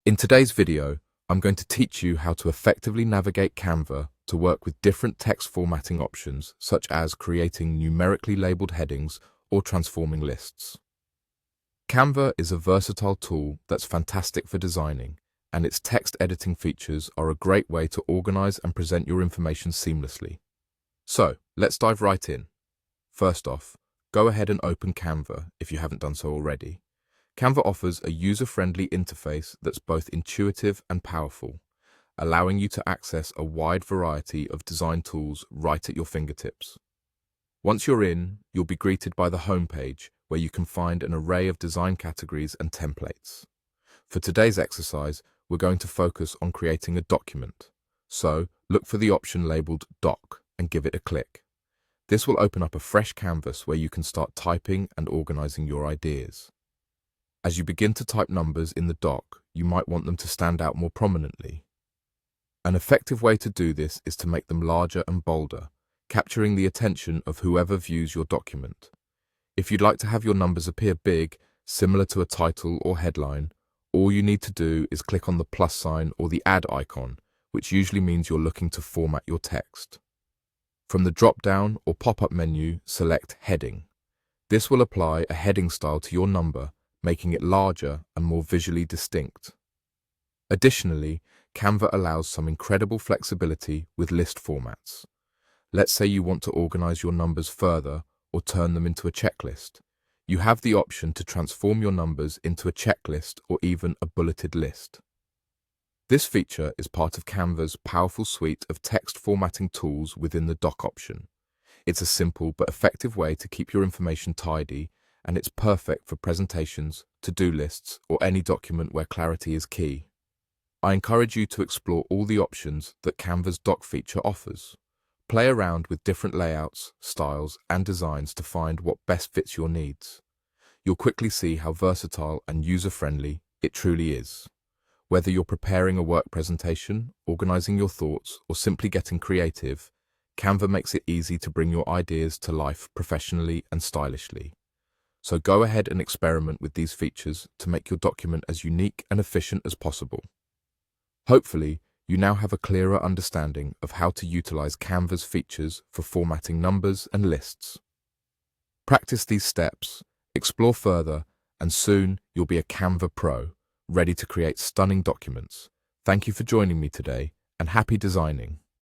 In today's video, I'm going to teach you how to effectively navigate Canva to work with different text formatting options, such as creating numerically labeled headings or transforming lists. Canva is a versatile tool that's fantastic for designing, and its text editing features are a great way to organize and present your information seamlessly. So, let's dive right in. First off, go ahead and open Canva if you haven't done so already. Canva offers a user-friendly interface that's both intuitive and powerful, allowing you to access a wide variety of design tools right at your fingertips. Once you're in, you'll be greeted by the home page, where you can find an array of design categories and templates. For today's exercise, we're going to focus on creating a document. So, look for the option labeled Doc and give it a click. This will open up a fresh canvas where you can start typing and organizing your ideas. As you begin to type numbers in the doc, you might want them to stand out more prominently. An effective way to do this is to make them larger and bolder, capturing the attention of whoever views your document. If you'd like to have your numbers appear big, similar to a title or headline, all you need to do is click on the plus sign or the add icon, which usually means you're looking to format your text. From the drop-down or pop-up menu, select Heading. This will apply a heading style to your number, making it larger and more visually distinct. Additionally, Canva allows some incredible flexibility with list formats. Let's say you want to organize your numbers further or turn them into a checklist. You have the option to transform your numbers into a checklist or even a bulleted list. This feature is part of Canva's powerful suite of text formatting tools within the Doc option. It's a simple but effective way to keep your information tidy, and it's perfect for presentations, to-do lists, or any document where clarity is key. I encourage you to explore all the options that Canva's Doc feature offers. Play around with different layouts, styles, and designs to find what best fits your needs. You'll quickly see how versatile and user-friendly it truly is. Whether you're preparing a work presentation, organizing your thoughts, or simply getting creative, Canva makes it easy to bring your ideas to life professionally and stylishly. So go ahead and experiment with these features to make your document as unique and efficient as possible. Hopefully, you now have a clearer understanding of how to utilize Canva's features for formatting numbers and lists. Practice these steps, explore further, and soon you'll be a Canva pro, ready to create stunning documents. Thank you for joining me today, and happy designing!